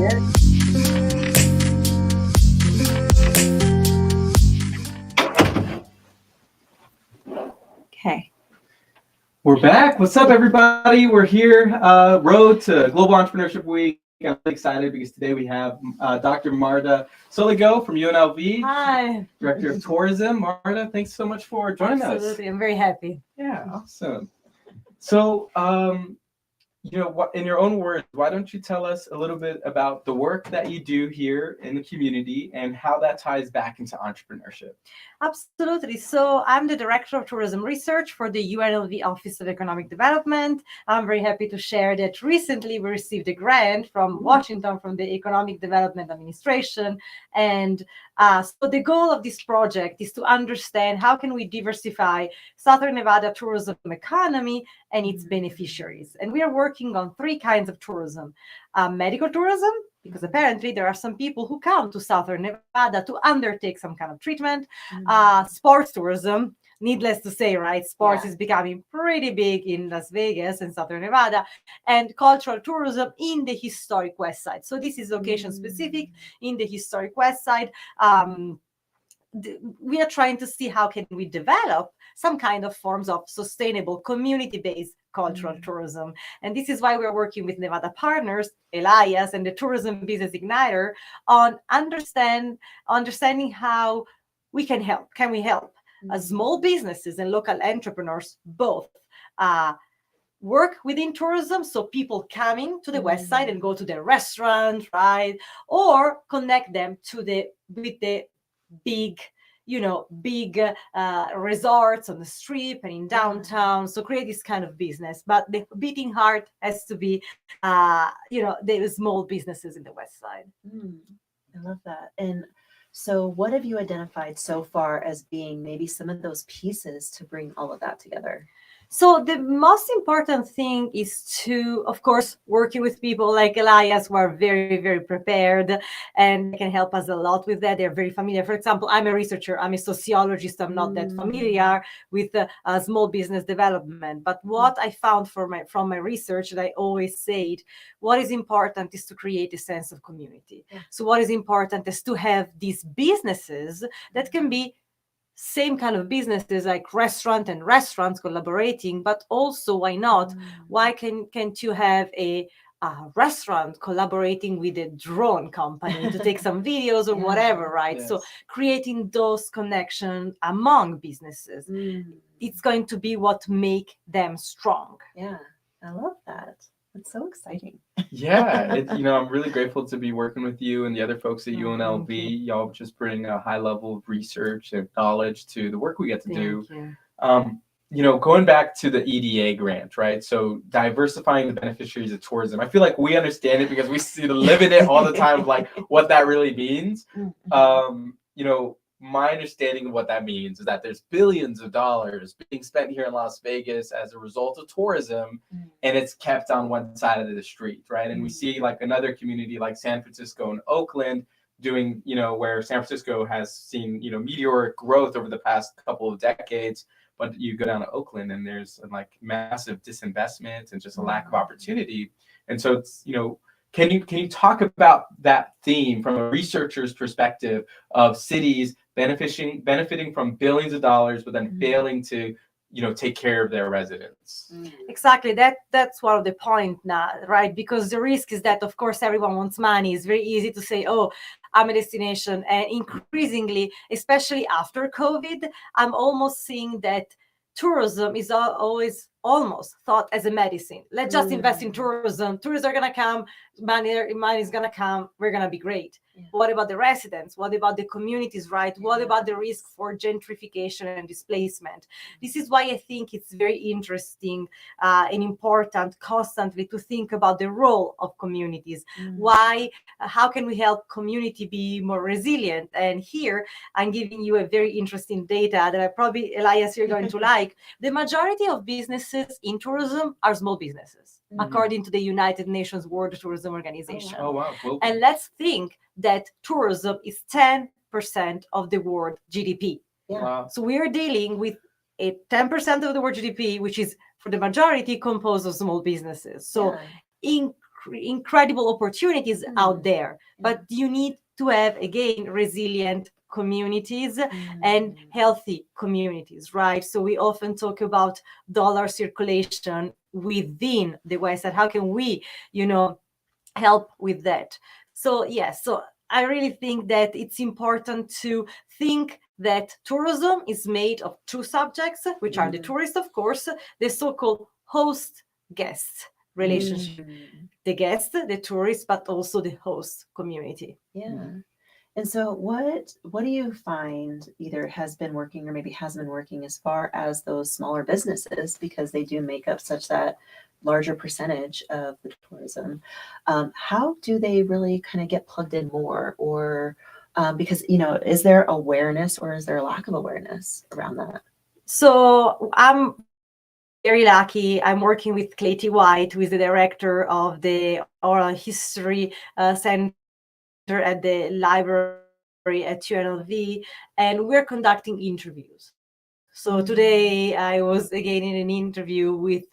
here. Okay. We're back. What's up, everybody? We're here, road to Global Entrepreneurship Week. I'm really excited because today we have Dr. Marta Soligo from UNLV. Hi. Director of Tourism. Marta, thanks so much for joining us. Absolutely. I'm very happy. Yeah, awesome. So, what in your own words, why don't you tell us a little bit about the work that you do here in the community and how that ties back into entrepreneurship? Absolutely. So I'm the Director of Tourism Research for the UNLV Office of Economic Development. I'm very happy to share that recently we received a grant from Washington, from the Economic Development Administration. And so the goal of this project is to understand how can we diversify Southern Nevada tourism economy and its beneficiaries. And we are working on three kinds of tourism. Medical tourism, because apparently there are some people who come to Southern Nevada to undertake some kind of treatment. Sports tourism, needless to say, right? Sports is becoming pretty big in Las Vegas and Southern Nevada, and cultural tourism in the Historic Westside. So this is location specific in the Historic Westside. We are trying to see how can we develop some kind of forms of sustainable community-based cultural tourism. And this is why we're working with Nevada partners, Elias and the Tourism Business Igniter, on understanding how we can help. Can we help small businesses and local entrepreneurs both work within tourism, so people coming to the West Side and go to the restaurant, right? Or connect them with the big resorts on the strip and in downtown. So create this kind of business, but the beating heart has to be, the small businesses in the West Side. I love that. And so what have you identified so far as being maybe some of those pieces to bring all of that together? So the most important thing is to, of course, working with people like Elias who are very, very prepared and can help us a lot with that. They're very familiar. For example, I'm a researcher. I'm a sociologist. I'm not that familiar with small business development. But what I found from my research, that I always said, what is important is to create a sense of community. So what is important is to have these businesses that can be same kind of businesses like restaurants collaborating, but also why not? Why can't you have a restaurant collaborating with a drone company to take some videos or whatever, right? So creating those connections among businesses, it's going to be what make them strong. Yeah, I love that. It's so exciting. Yeah, I'm really grateful to be working with you and the other folks at UNLV. Y'all just bring a high level of research and knowledge to the work we get to do. Going back to the EDA grant, right? So diversifying the beneficiaries of tourism. I feel like we understand it because we see live in it all the time, like what that really means. My understanding of what that means is that there's billions of dollars being spent here in Las Vegas as a result of tourism, and it's kept on one side of the street, right? And we see like another community like San Francisco and Oakland doing, where San Francisco has seen, meteoric growth over the past couple of decades, but you go down to Oakland and there's like massive disinvestment and just a lack of opportunity. And so it's, can you talk about that theme from a researcher's perspective of cities benefiting from billions of dollars, but then failing to, take care of their residents? Exactly. That's one of the point now, right? Because the risk is that, of course, everyone wants money. It's very easy to say, oh, I'm a destination. And increasingly, especially after COVID, I'm almost seeing that tourism is always almost thought as a medicine. Let's just invest in tourism. Tourists are going to come. Money is going to come. We're going to be great. What about the residents? What about the communities, right? What about the risk for gentrification and displacement? This is why I think it's very interesting and important constantly to think about the role of communities. How can we help community be more resilient? And here I'm giving you a very interesting data that I probably, Elias, you're going to like. The majority of businesses in tourism are small businesses, according to the United Nations World Tourism Organization. Oh, wow. Cool. And let's think that tourism is 10% of the world GDP. Wow. So we are dealing with a 10% of the world GDP, which is for the majority composed of small businesses. So incredible opportunities out there, Yeah. but you need to have, again, resilient communities and healthy communities, right? So we often talk about dollar circulation within the West Side. How can we, help with that? So yes, so I really think that it's important to think that tourism is made of two subjects, which are the tourists, of course, the so-called host-guest relationship. The guest, the tourist, but also the host community. Yeah. And so what do you find either has been working or maybe hasn't been working as far as those smaller businesses, because they do make up such that larger percentage of the tourism? How do they really kind of get plugged in more? Or because, is there awareness or is there a lack of awareness around that? So I'm very lucky. I'm working with Clayton White, who is the director of the Oral History Center at the library at UNLV, and we're conducting interviews. So today I was again in an interview with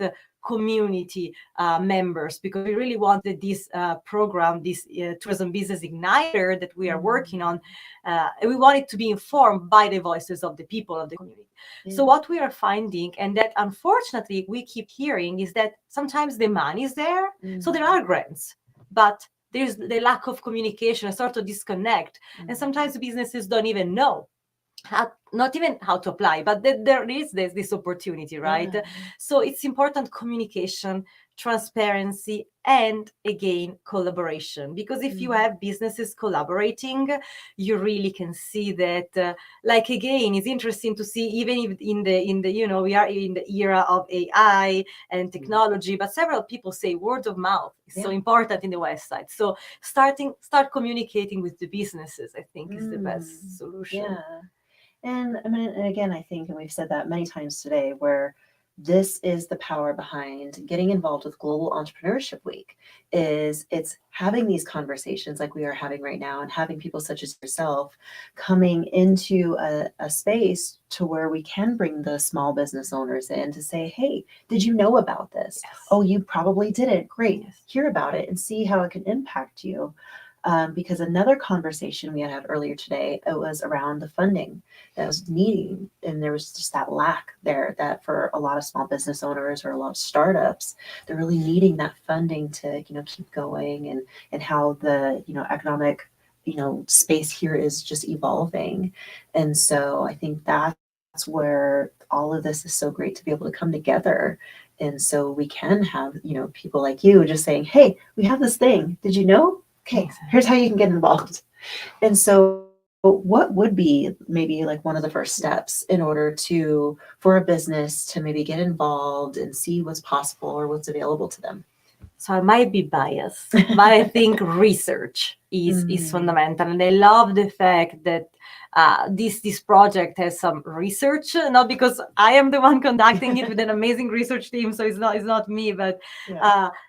community members, because we really wanted this program, this tourism business igniter that we are working on, we want it to be informed by the voices of the people of the community. So what we are finding, and that unfortunately we keep hearing, is that sometimes the money is there, so there are grants, but there's the lack of communication, a sort of disconnect, and sometimes businesses don't even know not even how to apply, but there's this opportunity, right? So it's important communication, transparency, and again collaboration, because if you have businesses collaborating, you really can see that like, again, it's interesting to see, even if in the we are in the era of AI and technology, but several people say word of mouth is so important in the West Side. So start communicating with the businesses, I think, is the best solution. Yeah. And I mean, and again, I think, and we've said that many times today, where this is the power behind getting involved with Global Entrepreneurship Week, is it's having these conversations like we are having right now, and having people such as yourself coming into a space to where we can bring the small business owners in to say, hey, did you know about this? Yes. Oh, you probably didn't. Great. Yes. Hear about it and see how it can impact you. Because another conversation we had earlier today, it was around the funding that was needing, and there was just that lack there, that for a lot of small business owners or a lot of startups, they're really needing that funding to keep going, and how the economic space here is just evolving. And so I think that's where all of this is so great to be able to come together. And so we can have people like you just saying, hey, we have this thing, did you know? Okay, here's how you can get involved. And so what would be maybe like one of the first steps in order for a business to maybe get involved and see what's possible or what's available to them? So I might be biased, but I think research is fundamental. And I love the fact that this project has some research, not because I am the one conducting it with an amazing research team, so it's not me, but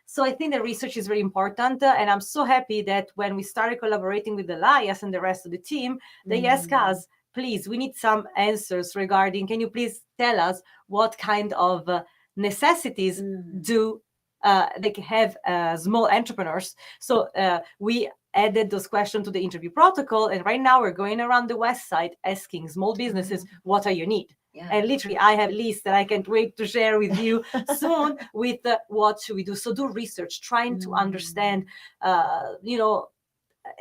so I think that research is very important, and I'm so happy that when we started collaborating with Elias and the rest of the team, they asked us, please, we need some answers regarding, can you please tell us what kind of necessities do they have small entrepreneurs? So we added those questions to the interview protocol, and right now we're going around the West Side asking small businesses, what are your needs? And literally, I have a list that I can't wait to share with you soon with what should we do. So do research, trying to understand,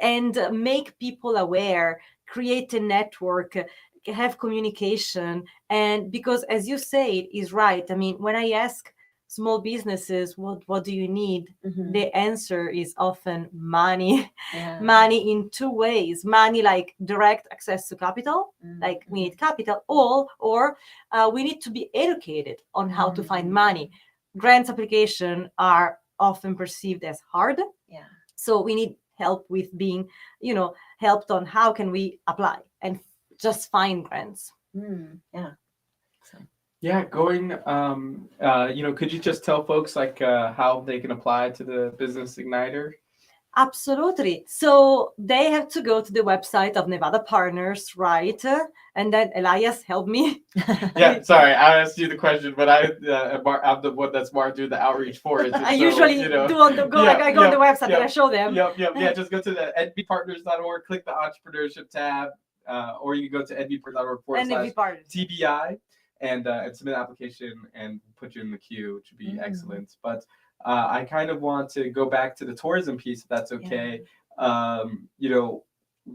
and make people aware, create a network, have communication. And because, as you say, is right. I mean, when I ask small businesses, what do you need? The answer is often money. Money in two ways. Money like direct access to capital, like we need capital, or we need to be educated on how to find money. Grants application are often perceived as hard. So we need help with being, helped on how can we apply and just find grants. Yeah, going, could you just tell folks like how they can apply to the Business Igniter? Absolutely. So they have to go to the website of Nevada Partners, right? And then Elias, help me. Yeah, sorry, I asked you the question, but I'm the one that's more doing the outreach for it. I usually do on the go. I go on the website and I show them. Yeah. Just go to the nbpartners.org, click the entrepreneurship tab, or you can go to nbpartners.org/TBI and submit an application and put you in the queue, which would be excellent. But I kind of want to go back to the tourism piece, if that's okay.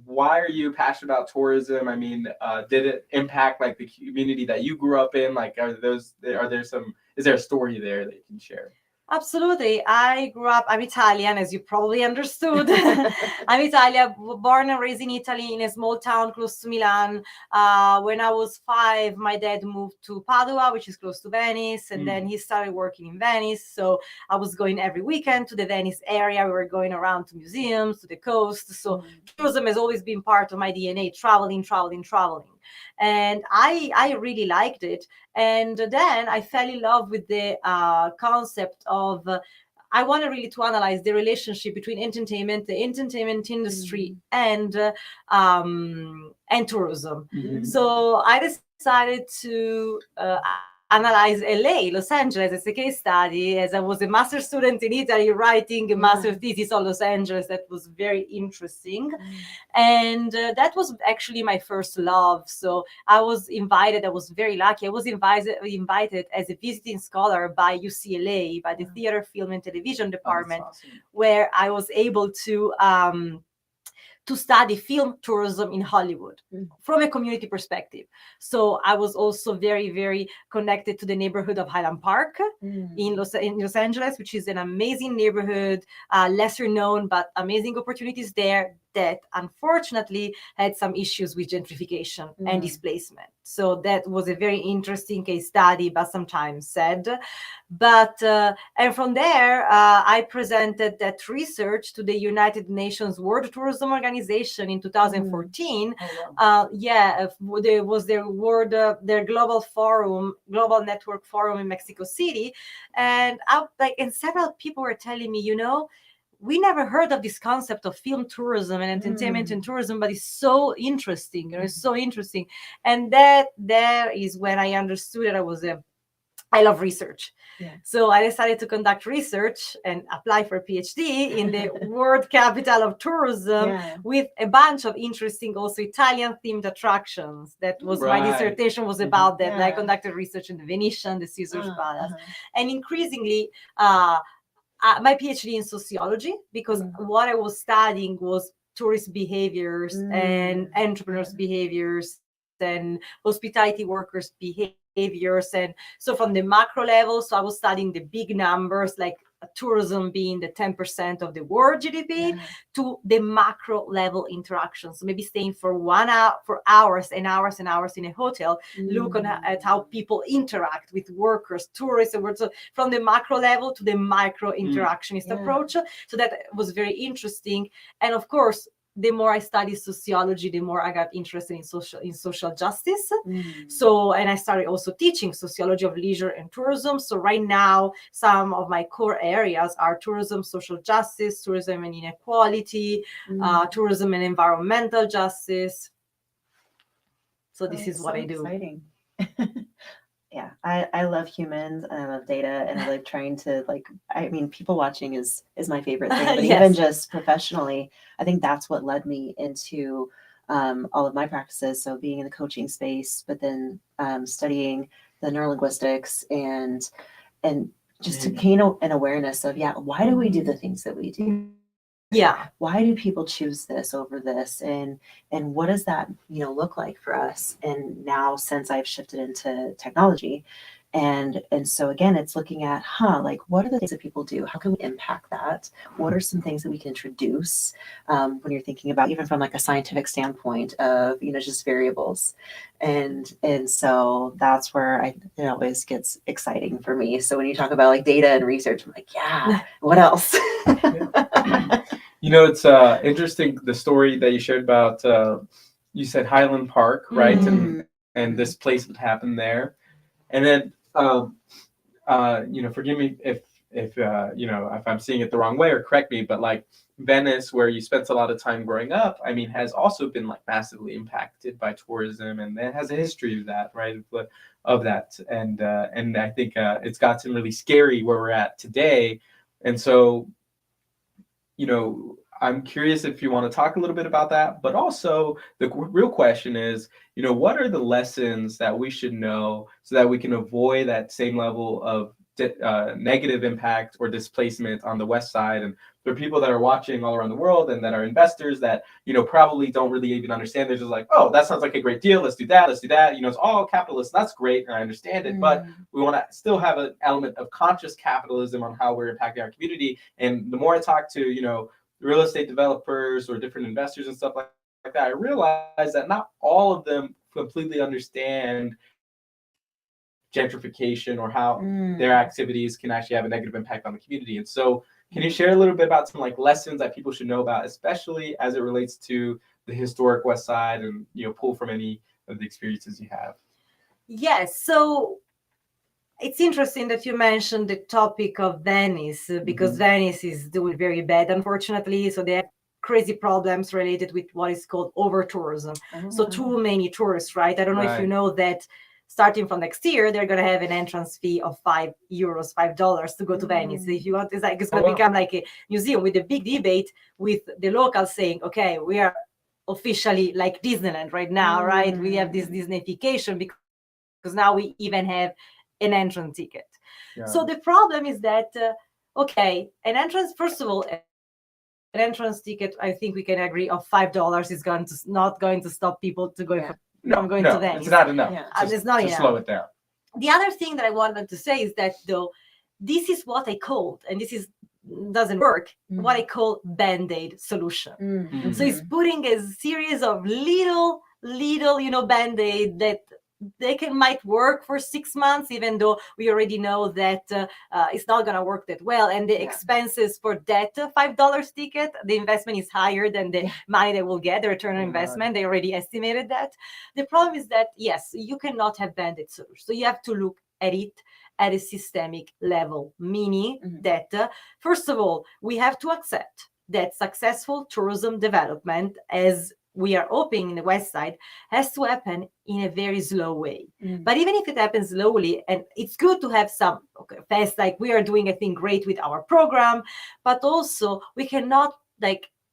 Why are you passionate about tourism? I mean, did it impact like the community that you grew up in? Like, is there a story there that you can share? Absolutely. I'm Italian, as you probably understood. I'm Italian, born and raised in Italy in a small town close to Milan. When I was 5, my dad moved to Padua, which is close to Venice, and then he started working in Venice. So I was going every weekend to the Venice area. We were going around to museums, to the coast. So tourism has always been part of my DNA, traveling. And I really liked it. And then I fell in love with the concept of I wanted really to analyze the relationship between entertainment, the entertainment industry, and tourism. So I decided to analyze LA, Los Angeles, as a case study, as I was a master's student in Italy writing a master's thesis on Los Angeles. That was very interesting. And that was actually my first love. So I was very lucky. I was invited as a visiting scholar by UCLA, by the Theater, Film, and Television department, where I was able to study film tourism in Hollywood from a community perspective. So I was also very, very connected to the neighborhood of Highland Park in Los Angeles, which is an amazing neighborhood, lesser known, but amazing opportunities there that unfortunately had some issues with gentrification and displacement. So that was a very interesting case study, but sometimes sad. But and from there, I presented that research to the United Nations World Tourism Organization in 2014. There was their global network forum in Mexico City, and several people were telling me, we never heard of this concept of film tourism and entertainment and tourism, but it's so interesting. It's so interesting. And that is when I understood that I love research. So I decided to conduct research and apply for a PhD in the world capital of tourism with a bunch of interesting also Italian themed attractions. That was my dissertation was about that. I conducted research in the Venetian, the Caesar's Palace, and increasingly my PhD in sociology, because what I was studying was tourist behaviors and entrepreneurs' behaviors and hospitality workers' behaviors. And so from the macro level, so I was studying the big numbers, like tourism being the 10% of the world GDP, to the macro level interactions. So maybe staying for hours and hours and hours in a hotel, look at how people interact with workers, tourists, and so from the macro level to the micro interactionist approach. So that was very interesting. And of course, the more I studied sociology, the more I got interested in social justice. So, and I started also teaching sociology of leisure and tourism. So right now, some of my core areas are tourism, social justice, tourism and inequality, tourism and environmental justice. So this is what I do. Exciting. Yeah, I love humans and I love data and I like trying to people watching is my favorite thing, but even just professionally, I think that's what led me into all of my practices. So being in the coaching space, but then studying the neurolinguistics and just to gain an awareness of, why do we do the things that we do? Why do people choose this over this, and what does that look like for us? And now, since I've shifted into technology, and so again, it's looking at what are the things that people do? How can we impact that? What are some things that we can introduce when you're thinking about, even from like a scientific standpoint of just variables, and so that's where it always gets exciting for me. So when you talk about like data and research, I'm like, what else? It's interesting, the story that you shared about, you said Highland Park, right? And this placement happened there. And then, forgive me if if if I'm seeing it the wrong way, or correct me, but like Venice, where you spent a lot of time growing up, I mean, has also been like massively impacted by tourism, and it has a history of that, right? Of that, and I think it's gotten really scary where we're at today, and so I'm curious if you want to talk a little bit about that, but also the real question is, what are the lessons that we should know so that we can avoid that same level of negative impact or displacement on the West Side? And there are people that are watching all around the world and that are investors that, probably don't really even understand. They're just like, oh, that sounds like a great deal. Let's do that. Let's do that. It's all capitalist. That's great. And I understand it. But we want to still have an element of conscious capitalism on how we're impacting our community. And the more I talk to, real estate developers or different investors and stuff like that, I realize that not all of them completely understand gentrification or how their activities can actually have a negative impact on the community. And so can you share a little bit about some like lessons that people should know about, especially as it relates to the historic West Side, and pull from any of the experiences you have? Yes. So it's interesting that you mentioned the topic of Venice, because Venice is doing very bad, unfortunately. So they have crazy problems related with what is called over tourism. So too many tourists, right? I don't know if you know that starting from next year, they're going to have an entrance fee of €5, $5 to go to Venice. If you want, it's going to become like a museum, with a big debate with the locals saying, okay, we are officially like Disneyland right now, right? We have this Disneyfication because now we even have an entrance ticket. Yeah. So the problem is that, first of all, an entrance ticket, I think we can agree, of $5 is not going to stop people to go from going to Venice. It's not enough. It's not enough. Slow it down. The other thing that I wanted to say is that, though, this is what I called, and doesn't work, what I call Band-Aid solution. So it's putting a series of little, Band-Aid that might work for 6 months, even though we already know that it's not going to work that well. And the expenses for that $5 ticket, the investment is higher than the money they will get, the return on investment. They already estimated that. The problem is that, yes, you cannot have Band-Aid solutions. So you have to look at it at a systemic level, meaning that, first of all, we have to accept that successful tourism development, as we are hoping in the West Side, has to happen in a very slow way. But even if it happens slowly, and it's good to have some fast, like we are doing, I think, great with our program, but also we cannot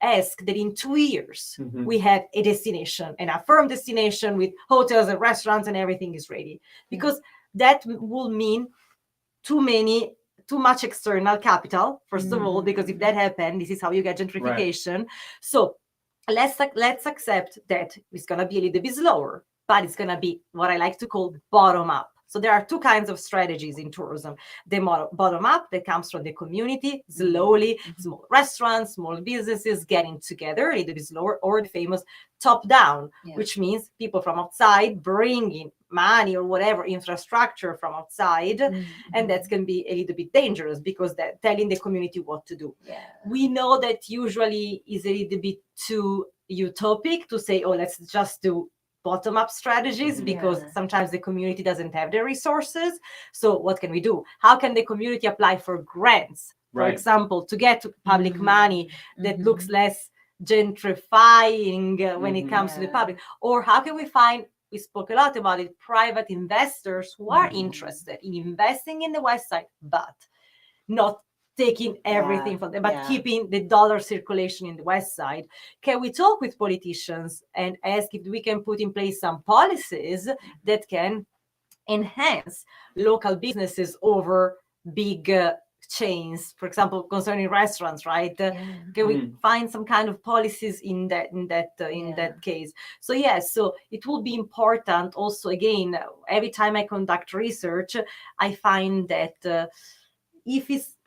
ask that in 2 years we have a destination, and a firm destination with hotels and restaurants and everything is ready, because that will mean too much external capital, first of all, because if that happens, this is how you get gentrification. Right. So let's accept that it's going to be a little bit slower, but it's going to be what I like to call bottom up. So there are two kinds of strategies in tourism. The bottom up that comes from the community, slowly, small restaurants, small businesses getting together, a little bit slower, or the famous top down, which means people from outside bringing money or whatever infrastructure from outside. And that can be a little bit dangerous, because they're telling the community what to do. We know that usually is a little bit too utopic to say, oh, let's just do bottom-up strategies, because sometimes the community doesn't have the resources. So what can we do? How can the community apply for grants, for example, to get public money that looks less gentrifying when it comes to the public? Or how can we find, we spoke a lot about it, private investors who are interested in investing in the West Side, but not taking everything from them, but keeping the dollar circulation in the West Side? Can we talk with politicians and ask if we can put in place some policies that can enhance local businesses over big chains, for example, concerning restaurants, right? Can we find some kind of policies in that case? So so it will be important. Also, again, every time I conduct research, I find that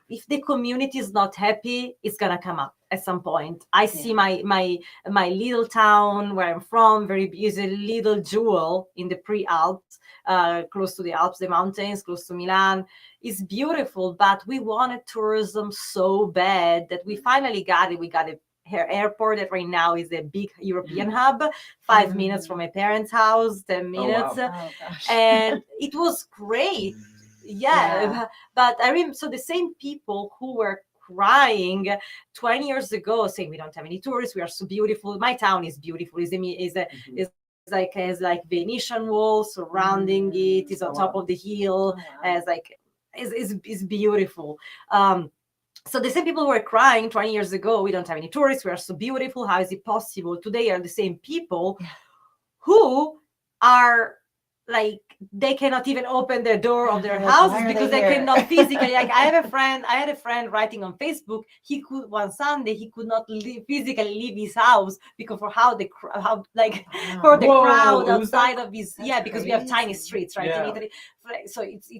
if the community is not happy, it's gonna come up at some point. I see my little town where I'm from, is a little jewel in the pre-Alps, close to the Alps, the mountains, close to Milan. It's beautiful, but we wanted tourism so bad that we finally got it. We got a airport that right now is a big European hub, 5 minutes from my parents' house, 10 minutes. Oh, wow. Oh, gosh. And it was great Yeah. But I remember, so the same people who were crying 20 years ago saying we don't have any tourists, we are so beautiful, my town is beautiful, is like has like Venetian walls surrounding it, is on top of the hill, as like is beautiful. So the same people who were crying 20 years ago, we don't have any tourists, we are so beautiful, how is it possible? Today are the same people who are like, they cannot even open the door of their houses because they cannot physically, like I had a friend writing on Facebook, he could one Sunday, he could not physically leave his house because for for the crowd outside of his, because we have tiny streets, right, in Italy. So it's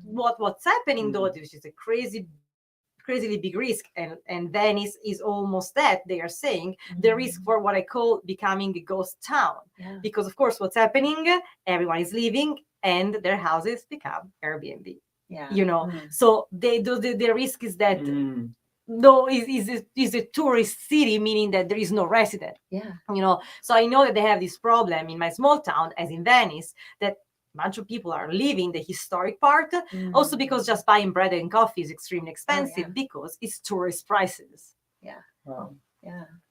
what's happening though, which is a crazily big risk, and Venice is almost that. They are saying the risk for what I call becoming a ghost town, because of course what's happening, everyone is leaving and their houses become Airbnb. So the risk is that though is a tourist city, meaning that there is no resident. So I know that they have this problem in my small town, as in Venice, that bunch of people are leaving the historic part, also because just buying bread and coffee is extremely expensive because it's tourist prices. Yeah,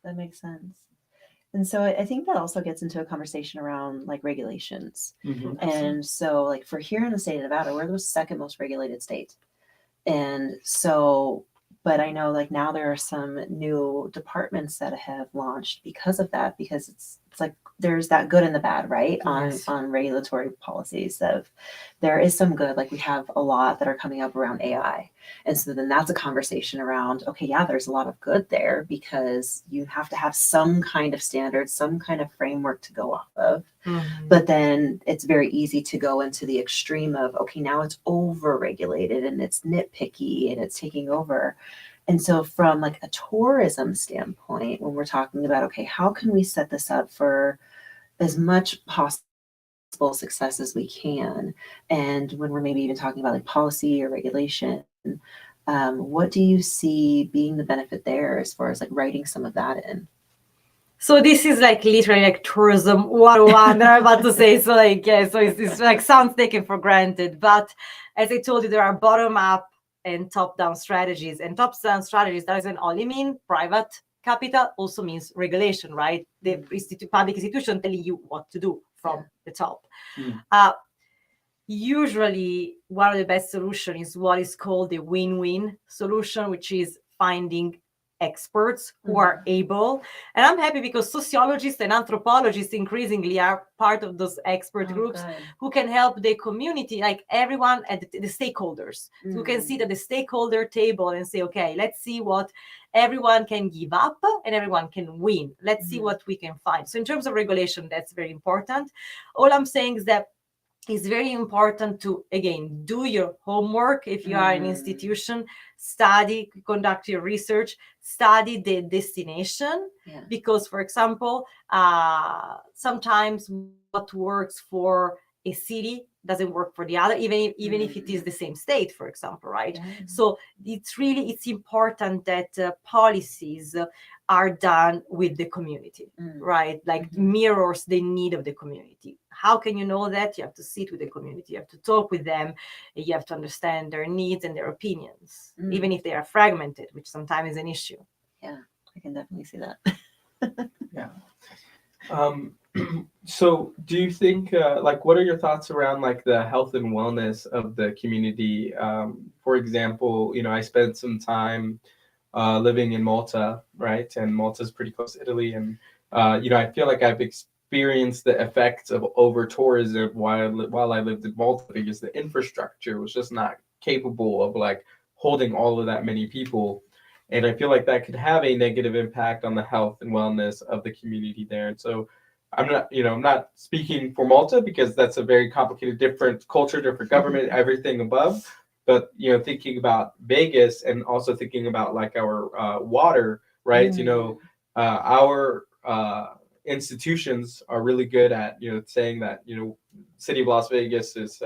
that makes sense. And so I think that also gets into a conversation around like regulations. And so like for here in the state of Nevada, we're the second most regulated state. And so, but I know like now there are some new departments that have launched because of that, because it's like there's that good and the bad, right? On regulatory policies of there is some good, like we have a lot that are coming up around AI. And so then that's a conversation around, okay, yeah, there's a lot of good there because you have to have some kind of standard, some kind of framework to go off of. But then it's very easy to go into the extreme of, okay, now it's over regulated and it's nitpicky and it's taking over. And so from like a tourism standpoint, when we're talking about, okay, how can we set this up for as much possible success as we can? And when we're maybe even talking about like policy or regulation, what do you see being the benefit there as far as like writing some of that in? So this is like literally like tourism 101 that I'm about to say. So like, so it's like sounds taken for granted. But as I told you, there are bottom up and top down strategies. And top down strategies doesn't only mean private capital, also means regulation, right? The public institution telling you what to do from the top. Usually one of the best solutions is what is called the win-win solution, which is finding experts who are able, and I'm happy because sociologists and anthropologists increasingly are part of those expert groups who can help the community, like everyone at the stakeholders, who can sit at the stakeholder table and say, okay, let's see what everyone can give up and everyone can win. Let's see what we can find. So in terms of regulation, that's very important. All I'm saying is that it's very important to, again, do your homework. If you are an institution, study, conduct your research, study the destination. Because, for example, sometimes what works for a city doesn't work for the other, even if it is the same state, for example, right? So it's important that policies are done with the community, right? Like mirrors the need of the community. How can you know that? You have to sit with the community, you have to talk with them, you have to understand their needs and their opinions, even if they are fragmented, which sometimes is an issue. Yeah, I can definitely see that. So do you think, like, what are your thoughts around like the health and wellness of the community? For example, I spent some time living in Malta, right? And Malta's pretty close to Italy. And, I feel like I've experienced the effects of over tourism while I lived in Malta, because the infrastructure was just not capable of like holding all of that many people. And I feel like that could have a negative impact on the health and wellness of the community there. And so I'm not speaking for Malta because that's a very complicated, different culture, different government, everything above. But, thinking about Vegas and also thinking about like our water, right? Our institutions are really good at, saying that, city of Las Vegas is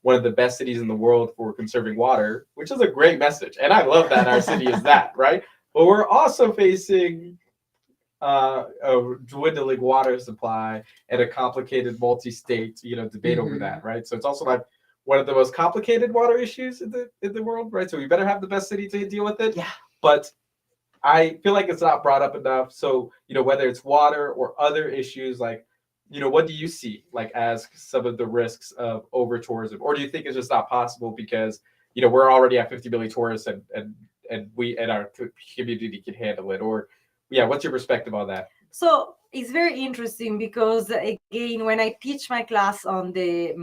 one of the best cities in the world for conserving water, which is a great message. And I love that our city is that, right? But we're also facing a dwindling water supply and a complicated multi-state, debate over that, right? So it's also like, one of the most complicated water issues in the world, right? So we better have the best city to deal with it. Yeah. But I feel like it's not brought up enough. So, whether it's water or other issues, like, what do you see like as some of the risks of over tourism? Or do you think it's just not possible because, we're already at 50 million tourists and we and our community can handle it? Or what's your perspective on that? So it's very interesting because, again, when I teach my class on the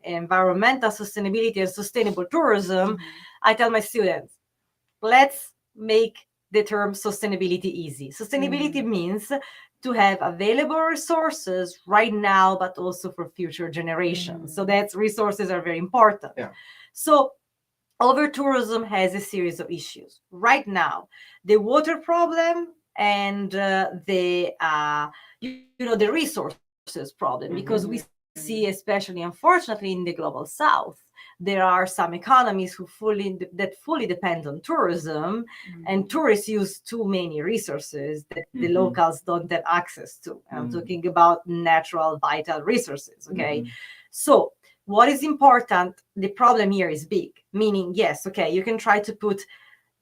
environmental sustainability and sustainable tourism, I tell my students, let's make the term sustainability easy. Sustainability means to have available resources right now, but also for future generations. So that's resources are very important. Yeah. So over tourism has a series of issues. Right now, the water problem and the resources problem, because we see, especially unfortunately in the global south, there are some economies that fully depend on tourism, and tourists use too many resources that the locals don't have access to. I'm talking about natural vital resources. Okay, so what is important? The problem here is big, meaning, yes, okay, you can try to put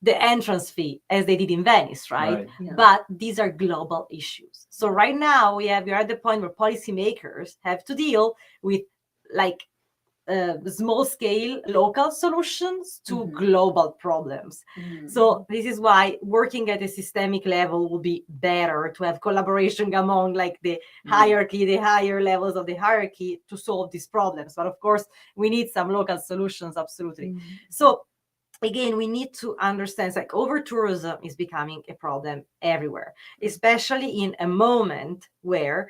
the entrance fee as they did in Venice, right? Yeah. But these are global issues. So right now we are at the point where policymakers have to deal with like small scale local solutions to global problems. So this is why working at a systemic level will be better, to have collaboration among like the hierarchy, the higher levels of the hierarchy to solve these problems. But of course, we need some local solutions, absolutely. So again, we need to understand like over tourism is becoming a problem everywhere, especially in a moment where,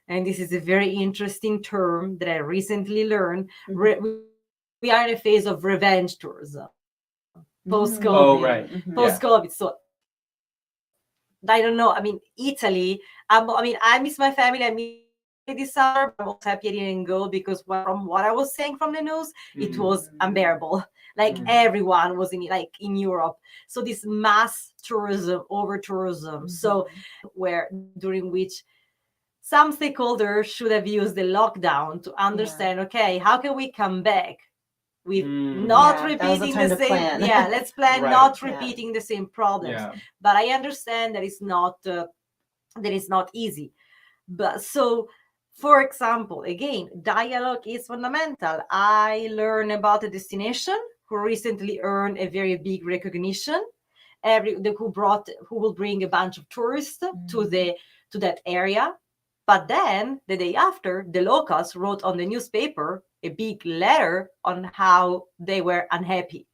and this is a very interesting term that I recently learned, we are in a phase of revenge tourism post-COVID. Oh, right. Post-COVID. So I don't know. I mean, Italy, I miss my family. I miss this summer, but I'm also happy I didn't go because from what I was saying from the news, it was unbearable. Like everyone was in Europe. So this mass tourism, over tourism. So during which some stakeholders should have used the lockdown to understand, okay, how can we come back with not repeating the same plan. Let's plan Right. not repeating the same problems. But I understand that it's not easy. But so, for example, again, dialogue is fundamental. I learned about a destination who recently earned a very big recognition, who will bring a bunch of tourists to that area. But then the day after, the locals wrote on the newspaper a big letter on how they were unhappy.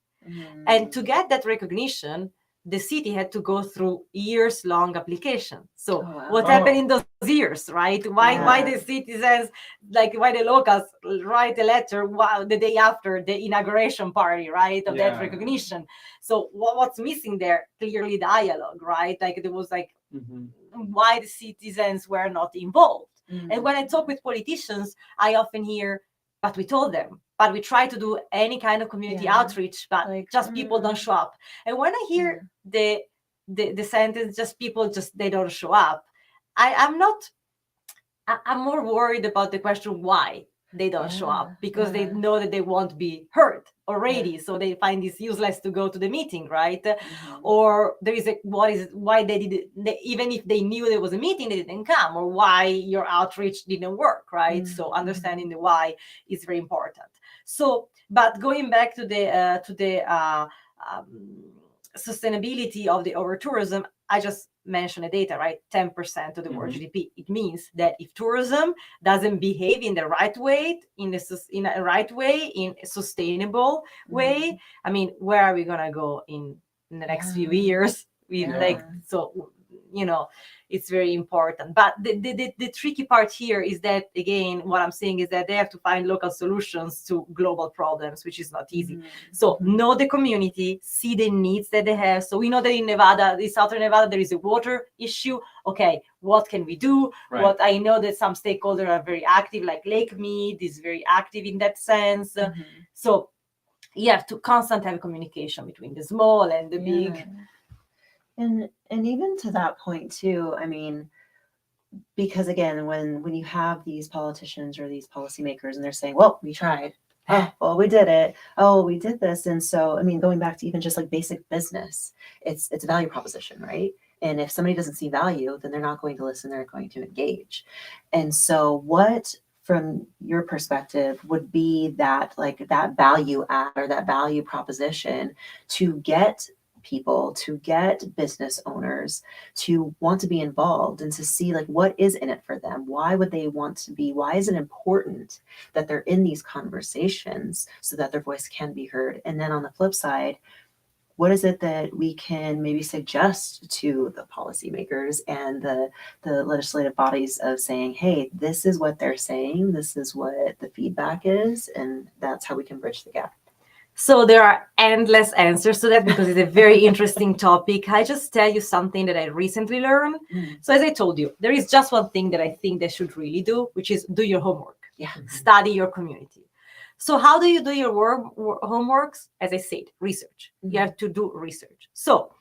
And to get that recognition, the city had to go through years-long application. So what happened in those years, right? Why the citizens, why the locals write a letter the day after the inauguration party, right, of that recognition? So what's missing there? Clearly dialogue, right? There was why the citizens were not involved. And when I talk with politicians, I often hear, but we told them, but we try to do any kind of community outreach, but just people don't show up. And when I hear the sentence, they don't show up, I'm more worried about the question why they don't show up, because they know that they won't be heard already. So they find this useless to go to the meeting, right? Or there is why even if they knew there was a meeting, they didn't come, or why your outreach didn't work, right? So understanding the why is very important. So, but going back to the sustainability of the over tourism, I just mentioned the data, right? 10% of the world GDP. It means that if tourism doesn't behave in the right way, in a sustainable way, I mean, where are we gonna go in the next few years? It's very important. But the tricky part here is that, again, what I'm saying is that they have to find local solutions to global problems, which is not easy. So know the community, see the needs that they have. So we know that in southern Nevada, there is a water issue. Okay, what can we do? Right. What I know that some stakeholders are very active, like Lake Mead is very active in that sense. So you have to constantly have communication between the small and the big. And even to that point too, I mean, because again, when you have these politicians or these policymakers and they're saying, well, we tried, oh, well, we did it. Oh, we did this. And so, I mean, going back to even just like basic business, it's a value proposition, right? And if somebody doesn't see value, then they're not going to listen, they're going to engage. And so what, from your perspective, would be that like that value add or that value proposition to get people, to get business owners to want to be involved and to see like what is in it for them? Why would they want to be? Why is it important that they're in these conversations so that their voice can be heard? And then on the flip side, what is it that we can maybe suggest to the policymakers and the legislative bodies of saying, hey, this is what they're saying, this is what the feedback is, and that's how we can bridge the gap? So there are endless answers to that because it's a very interesting topic. I just tell you something that I recently learned. So as I told you, there is just one thing that I think they should really do, which is do your homework. Yeah. Study your community. So how do you do your homeworks? As I said, research. You have to do research. So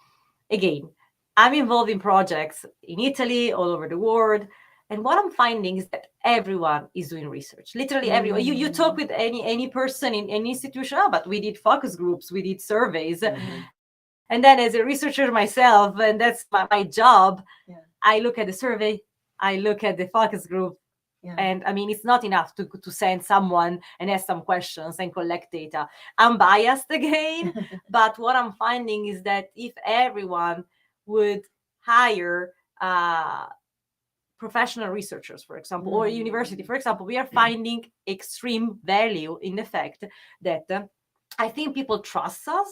again, I'm involved in projects in Italy, all over the world. And what I'm finding is that everyone is doing research. Literally everyone. You talk with any person in any institution, oh, but we did focus groups, we did surveys. And then as a researcher myself, and that's my job, I look at the survey, I look at the focus group. And I mean, it's not enough to send someone and ask some questions and collect data. I'm biased again, but what I'm finding is that if everyone would hire professional researchers, for example, or university, for example, we are finding extreme value in the fact that I think people trust us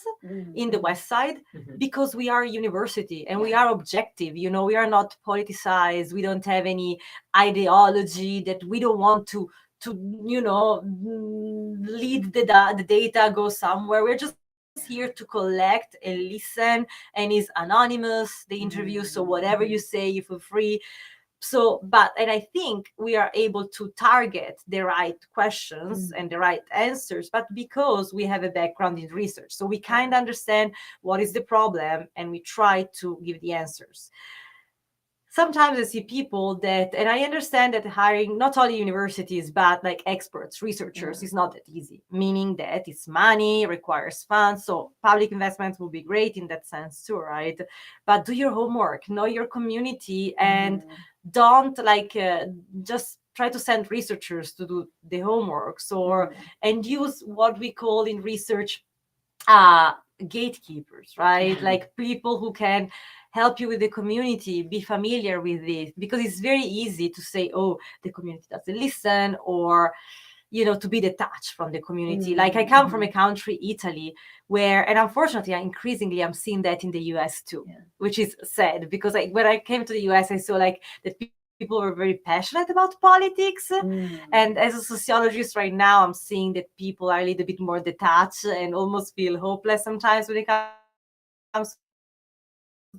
in the West Side because we are a university and we are objective. You know, we are not politicized. We don't have any ideology that we don't want to you know, lead the data go somewhere. We're just here to collect and listen, and it's anonymous, the interview. So whatever you say, you feel free. So, and I think we are able to target the right questions and the right answers, but because we have a background in research. So we kind of understand what is the problem and we try to give the answers. Sometimes I see people that, and I understand that hiring not only universities, but like experts, researchers is not that easy, meaning that it's money, requires funds. So public investments will be great in that sense too, right? But do your homework, know your community, and don't just try to send researchers to do the homeworks and use what we call in research gatekeepers, right? Like people who can help you with the community, be familiar with it, because it's very easy to say, oh, the community doesn't listen, or, you know, to be detached from the community. Like I come from a country, Italy, where, and unfortunately, increasingly, I'm seeing that in the US too, which is sad, because when I came to the US, I saw like that people were very passionate about politics. And as a sociologist right now, I'm seeing that people are a little bit more detached and almost feel hopeless sometimes when it comes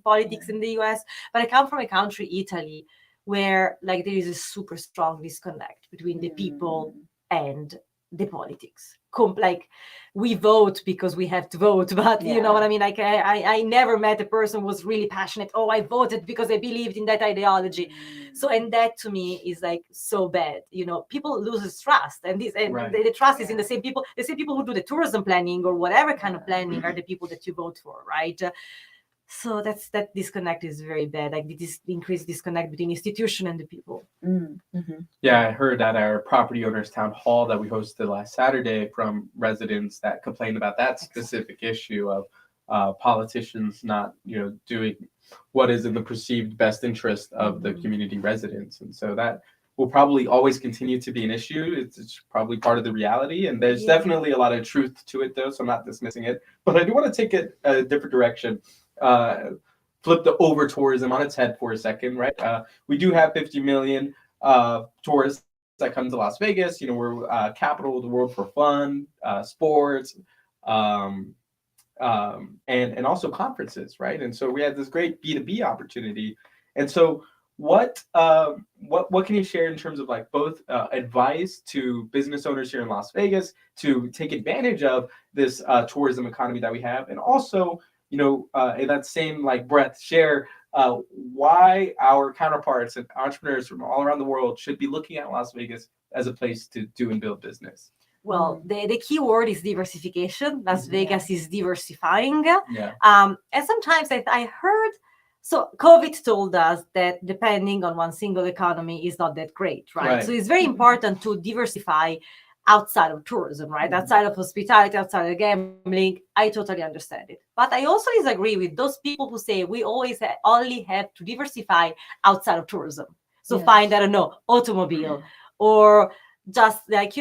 politics in the US. But I come from a country, Italy, where like there is a super strong disconnect between the people and the politics. Like we vote because we have to vote, but you know what I mean? Like I never met a person who was really passionate. Oh, I voted because I believed in that ideology. So, and that to me is like so bad. You know, people lose trust, and the trust is in the same people. The same people who do the tourism planning or whatever kind of planning are the people that you vote for, right? So that disconnect is very bad. Like this increased disconnect between institution and the people. Yeah, I heard at our property owners town hall that we hosted last Saturday from residents that complained about that specific issue of politicians not, you know, doing what is in the perceived best interest of the community residents, and so that will probably always continue to be an issue. It's probably part of the reality, and there's definitely a lot of truth to it, though. So I'm not dismissing it, but I do want to take it a different direction. Flip the over tourism on its head for a second, right? We do have 50 million tourists that come to Las Vegas. You know, we're capital of the world for fun, sports, and also conferences, right? And so we had this great B2B opportunity. And so what can you share in terms of like both advice to business owners here in Las Vegas to take advantage of this tourism economy that we have, and also, you know, in that same like breath, share why our counterparts and entrepreneurs from all around the world should be looking at Las Vegas as a place to do and build business? Well, the key word is diversification. Las Vegas is diversifying. Yeah. And sometimes I heard, so COVID told us that depending on one single economy is not that great, right? So it's very important to diversify outside of tourism, right? Outside of hospitality, outside of gambling. I totally understand it. But I also disagree with those people who say we always only have to diversify outside of tourism. So find, I don't know, automobile or just like,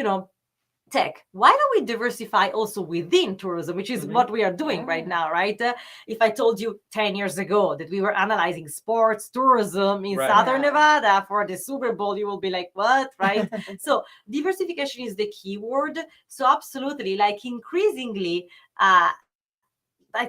tech. Why don't we diversify also within tourism, which is what we are doing right now, right? If I told you 10 years ago that we were analyzing sports tourism in Southern Nevada for the Super Bowl, you will be like, what, right? So diversification is the key word. So absolutely, like increasingly, I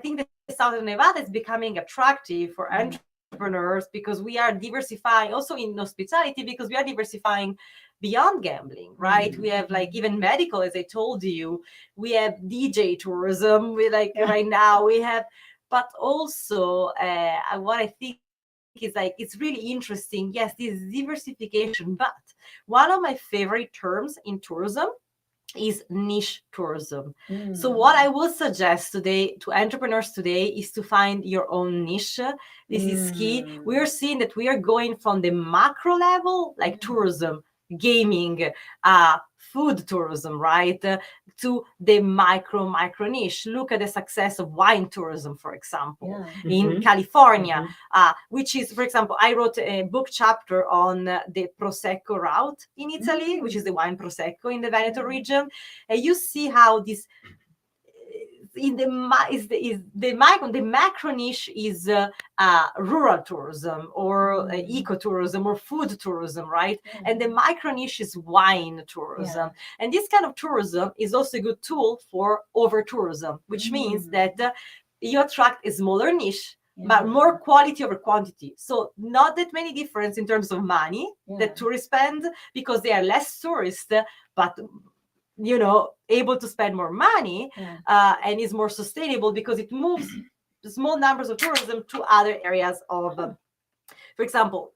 think that Southern Nevada is becoming attractive for entrepreneurs because we are diversifying also in hospitality, because we are diversifying beyond gambling, right? We have like even medical, as I told you, we have DJ tourism, we like right now we have, but also what I think is like, it's really interesting. Yes, this diversification, but one of my favorite terms in tourism is niche tourism. So what I will suggest today to entrepreneurs today is to find your own niche. This is key. We are seeing that we are going from the macro level, like tourism, gaming, food tourism, right, to the micro niche. Look at the success of wine tourism, for example, in California, which is, for example, I wrote a book chapter on the Prosecco route in Italy, which is the wine Prosecco in the Veneto region. And you see how this in the macro niche is rural tourism or ecotourism or food tourism, right? And the micro niche is wine tourism. And this kind of tourism is also a good tool for over tourism, which means that you attract a smaller niche, but more quality over quantity. So not that many difference in terms of money that tourists spend, because they are less tourists, but able to spend more money, and is more sustainable because it moves small numbers of tourism to other areas of, for example,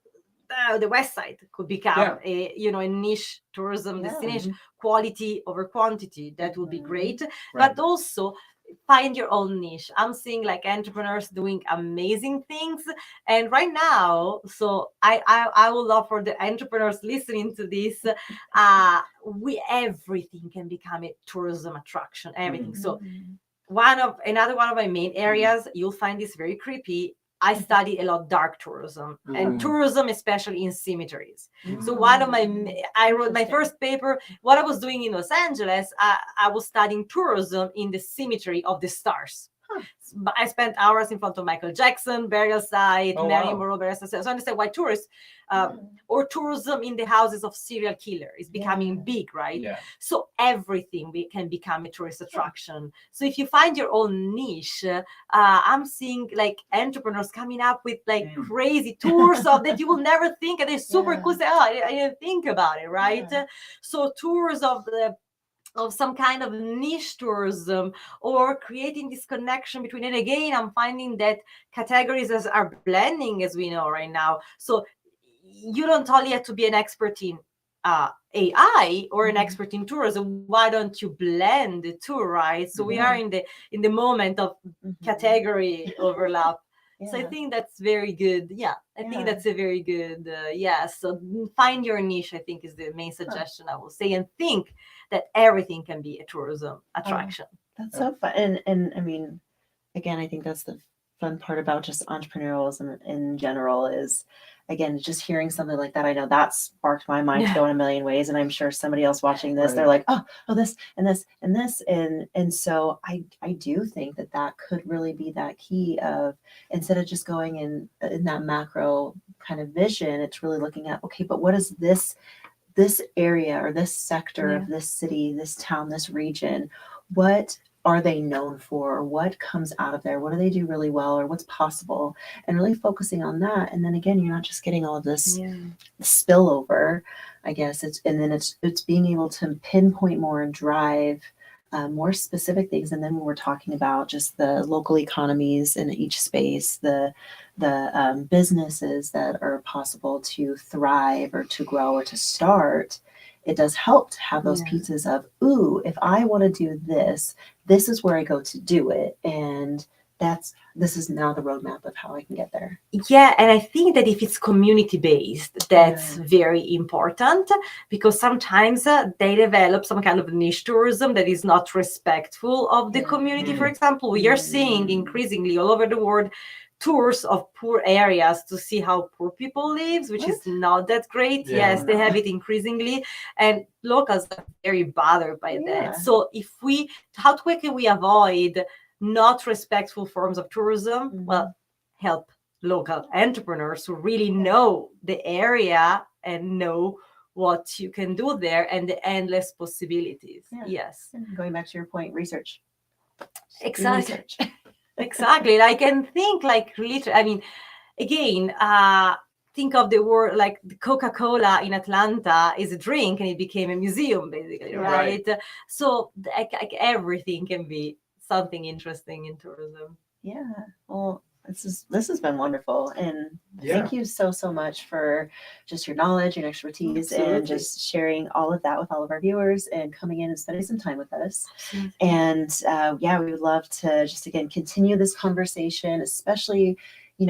the West Side could become a niche tourism destination, quality over quantity. That would be great. But also find your own niche. I'm seeing like entrepreneurs doing amazing things, and right now, so I would love for the entrepreneurs listening to this, everything can become a tourism attraction, everything. So another one of my main areas, you'll find this very creepy. I study a lot dark tourism and tourism, especially in cemeteries. So I wrote my first paper, what I was doing in Los Angeles, I was studying tourism in the cemetery of the stars. I spent hours in front of Michael Jackson burial site, Marilyn Monroe burial site. So I understand why tourists or tourism in the houses of serial killer is becoming big, right? So everything can become a tourist attraction. So if you find your own niche, I'm seeing like entrepreneurs coming up with like crazy tours of that you will never think, and they're super cool. Say, I didn't think about it, right? So tours of some kind of niche tourism, or creating this connection between, and again, I'm finding that categories are blending, as we know right now. So you don't only have to be an expert in AI or an expert in tourism. Why don't you blend the two, right? So we are in the moment of category overlap. So I think that's very good. I think that's a very good, so find your niche, I think, is the main suggestion I will say, and think that everything can be a tourism attraction. That's so fun. And I mean, again, I think that's the fun part about just entrepreneurialism in general is, again, just hearing something like that. I know that sparked my mind to go in a million ways, and I'm sure somebody else watching this, they're like, oh, this and this and this, and so I do think that could really be that key of, instead of just going in that macro kind of vision, it's really looking at, okay, but what is this area or this sector of this city, this town, this region, what are they known for? What comes out of there? What do they do really well, or what's possible? And really focusing on that. And then again, you're not just getting all of this spillover, I guess. It's being able to pinpoint more and drive more specific things. And then when we're talking about just the local economies in each space, the businesses that are possible to thrive or to grow or to start, it does help to have those Yeah. pieces of, ooh, if I want to do this, this is where I go to do it. And this is now the roadmap of how I can get there. Yeah, and I think that if it's community based, that's Yeah. very important, because sometimes they develop some kind of niche tourism that is not respectful of the Yeah. community. For example, we are seeing increasingly all over the world tours of poor areas to see how poor people live, which is not that great. Yeah. Yes, they have it increasingly, and locals are very bothered by Yeah. that. So how quickly we avoid not respectful forms of tourism? Mhm. Well, help local entrepreneurs who really know the area and know what you can do there and the endless possibilities. Yeah. Yes, Going back to your point, research. Do exactly. research. Exactly. I can think like literally, I mean, again, think of the word like the Coca-Cola in Atlanta is a drink and it became a museum, basically, right? So like everything can be something interesting in tourism. Yeah. Well, this has been wonderful, and Yeah. thank you so much for just your knowledge, your expertise, and Absolutely. just sharing all of that with all of our viewers and coming in and spending some time with us. Absolutely. And yeah, we would love to just again continue this conversation, especially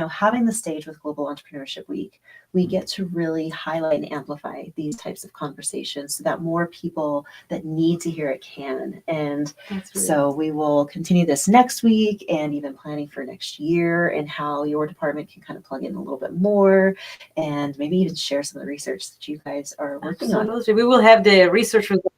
having the stage with Global Entrepreneurship Week. We get to really highlight and amplify these types of conversations so that more people that need to hear it can. And so we will continue this next week, and even planning for next year and how your department can kind of plug in a little bit more, and maybe even share some of the research that you guys are working on. Absolutely. We will have the research results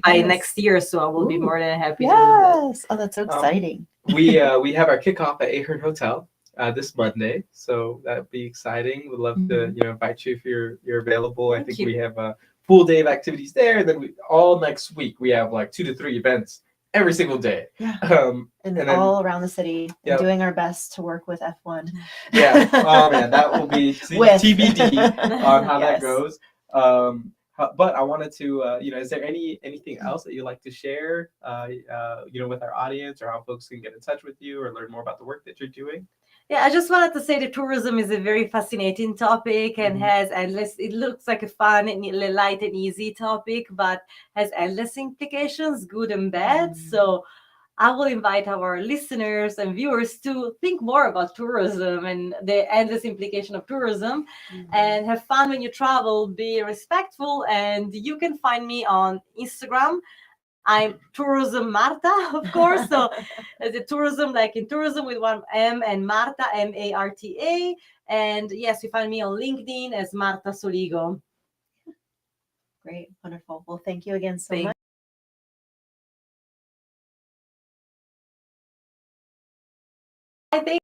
by Yes. next year, so I will be Ooh. more than happy to do that. Yes. Oh, that's so exciting. We have our kickoff at Ahern Hotel this Monday, so that'd be exciting. We'd love to invite you if you're available. I Thank think you. we have a full day of activities there. And then all next week we have like 2 to 3 events every single day. Yeah. And And then all around the city, Yep. doing our best to work with F1. yeah, oh man, that will be With. TBD on how that Yes. goes. But I wanted to, is there anything else that you'd like to share, with our audience, or how folks can get in touch with you or learn more about the work that you're doing? Yeah, I just wanted to say that tourism is a very fascinating topic and has endless, it looks like a fun and light and easy topic, but has endless implications, good and bad. So I will invite our listeners and viewers to think more about tourism and the endless implication of tourism, and have fun when you travel, be respectful. And you can find me on Instagram. I'm Tourism Marta, of course. So the tourism, like in tourism with one M, and Marta, Marta. And yes, you find me on LinkedIn as Marta Soligo. Great. Wonderful. Well, thank you again so Thank much. I think